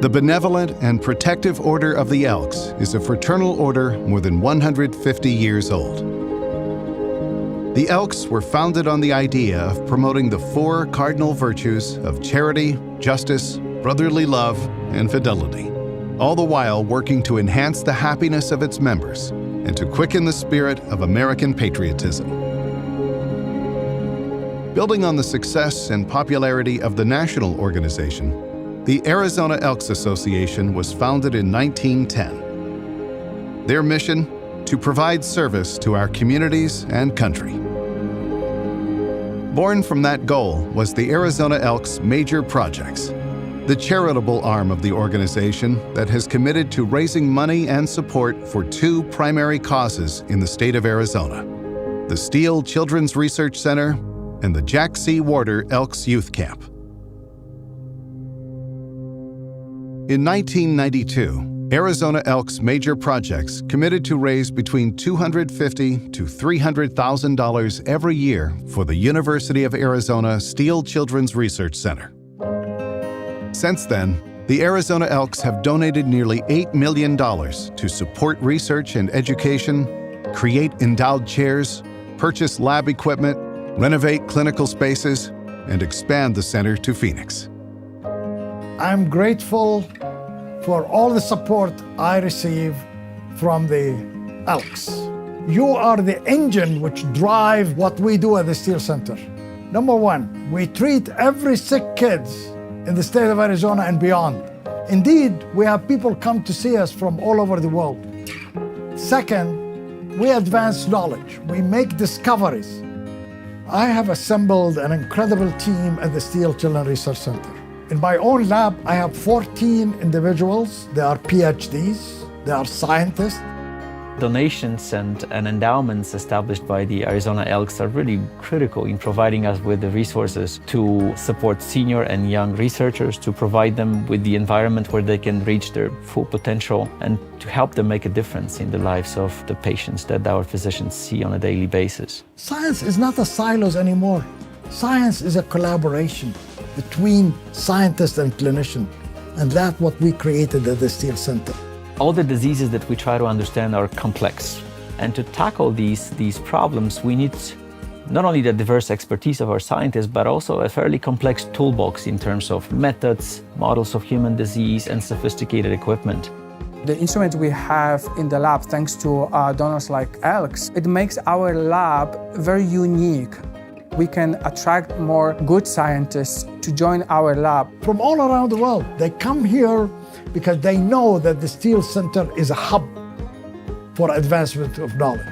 The Benevolent and Protective Order of the Elks is a fraternal order more than 150 years old. The Elks were founded on the idea of promoting the four cardinal virtues of charity, justice, brotherly love, and fidelity, all the while working to enhance the happiness of its members and to quicken the spirit of American patriotism. Building on the success and popularity of the national organization, the Arizona Elks Association was founded in 1910. Their mission: to provide service to our communities and country. Born from that goal was the Arizona Elks Major Projects, the charitable arm of the organization that has committed to raising money and support for two primary causes in the state of Arizona: the Steele Children's Research Center and the Jack C. Warter Elks Youth Camp. In 1992, Arizona Elks Major Projects committed to raise between $250,000 to $300,000 every year for the University of Arizona Steele Children's Research Center. Since then, the Arizona Elks have donated nearly $8 million to support research and education, create endowed chairs, purchase lab equipment, renovate clinical spaces, and expand the center to Phoenix. I'm grateful for all the support I receive from the Elks. You are the engine which drive what we do at the Steele Center. Number one, we treat every sick kids in the state of Arizona and beyond. Indeed, we have people come to see us from all over the world. Second, we advance knowledge. We make discoveries. I have assembled an incredible team at the Steele Children's Research Center. In my own lab, I have 14 individuals. They are PhDs, they are scientists. Donations and endowments established by the Arizona Elks are really critical in providing us with the resources to support senior and young researchers, to provide them with the environment where they can reach their full potential, and to help them make a difference in the lives of the patients that our physicians see on a daily basis. Science is not a silos anymore. Science is a collaboration between scientists and clinicians, and that's what we created at the Steele Center. All the diseases that we try to understand are complex, and to tackle these problems, we need not only the diverse expertise of our scientists, but also a fairly complex toolbox in terms of methods, models of human disease, and sophisticated equipment. The instrument we have in the lab, thanks to donors like Elks, it makes our lab very unique. We can attract more good scientists to join our lab. From all around the world, they come here because they know that the Steele Center is a hub for advancement of knowledge.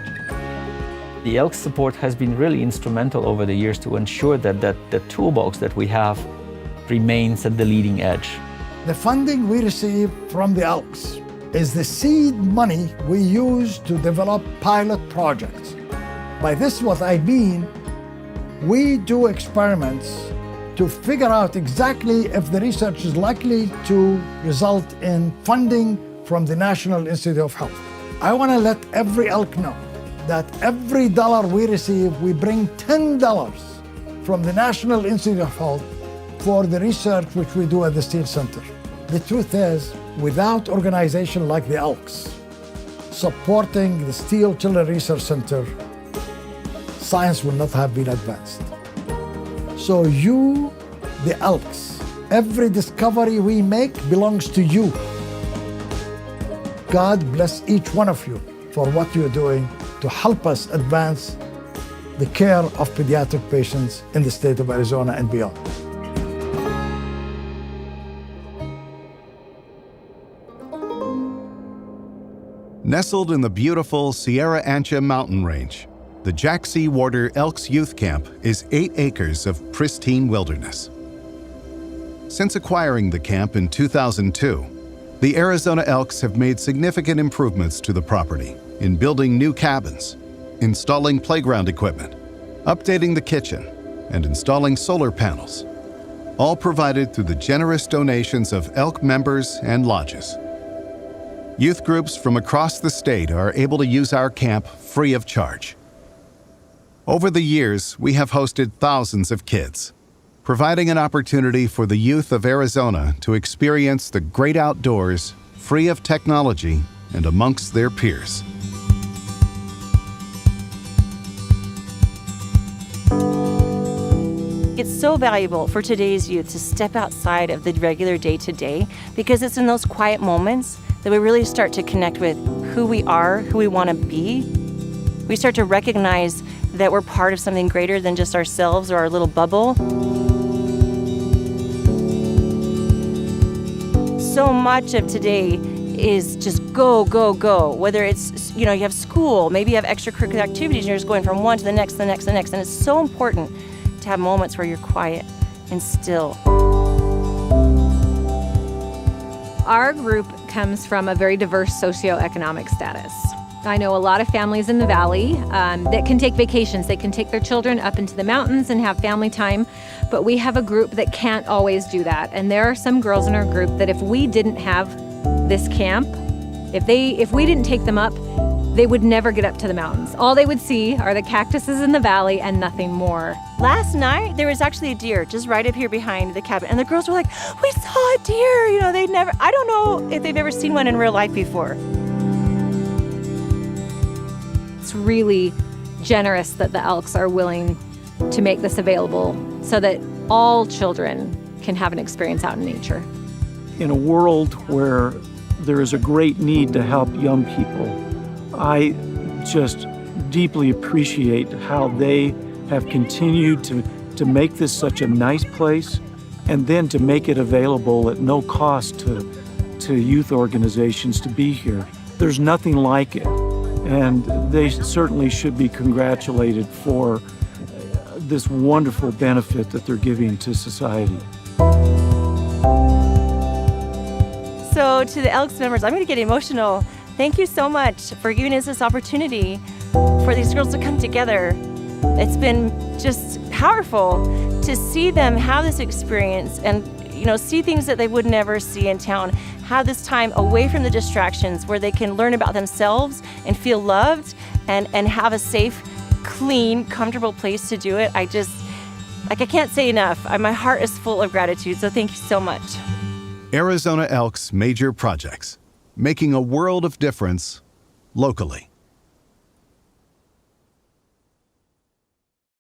The Elks support has been really instrumental over the years to ensure that the toolbox that we have remains at the leading edge. The funding we receive from the Elks is the seed money we use to develop pilot projects. By this, what I mean, we do experiments to figure out exactly if the research is likely to result in funding from the National Institute of Health. I want to let every Elk know that every dollar we receive, we bring $10 from the National Institute of Health for the research which we do at the Steele Center. The truth is, without organizations like the Elks supporting the Steele Children's Research Center, science would not have been advanced. So you, the Elks, every discovery we make belongs to you. God bless each one of you for what you're doing to help us advance the care of pediatric patients in the state of Arizona and beyond. Nestled in the beautiful Sierra Ancha mountain range, the Jack C. Warter Elks Youth Camp is 8 acres of pristine wilderness. Since acquiring the camp in 2002, the Arizona Elks have made significant improvements to the property in building new cabins, installing playground equipment, updating the kitchen, and installing solar panels, all provided through the generous donations of Elk members and lodges. Youth groups from across the state are able to use our camp free of charge. Over the years, we have hosted thousands of kids. providing an opportunity for the youth of Arizona to experience the great outdoors, free of technology and amongst their peers. It's so valuable for today's youth to step outside of the regular day-to-day, because it's in those quiet moments that we really start to connect with who we are, who we want to be. We start to recognize that we're part of something greater than just ourselves or our little bubble. So much of today is just go, go, go. Whether it's, you have school, maybe you have extracurricular activities, and you're just going from one to the next, the next, the next. And it's so important to have moments where you're quiet and still. Our group comes from a very diverse socioeconomic status. I know a lot of families in the valley that can take vacations. They can take their children up into the mountains and have family time, but we have a group that can't always do that. And there are some girls in our group that if we didn't have this camp, if we didn't take them up, they would never get up to the mountains. All they would see are the cactuses in the valley and nothing more. Last night, there was actually a deer just right up here behind the cabin, and the girls were like, we saw a deer. I don't know if they've ever seen one in real life before. It's really generous that the Elks are willing to make this available so that all children can have an experience out in nature. In a world where there is a great need to help young people, I just deeply appreciate how they have continued to make this such a nice place, and then to make it available at no cost to youth organizations to be here. There's nothing like it, and they certainly should be congratulated for this wonderful benefit that they're giving to society. So to the Elks members, I'm going to get emotional. Thank you so much for giving us this opportunity for these girls to come together. It's been just powerful to see them have this experience and, see things that they would never see in town. Have this time away from the distractions where they can learn about themselves and feel loved and have a safe, clean, comfortable place to do it. I can't say enough. My heart is full of gratitude, so thank you so much. Arizona Elks Major Projects, making a world of difference locally.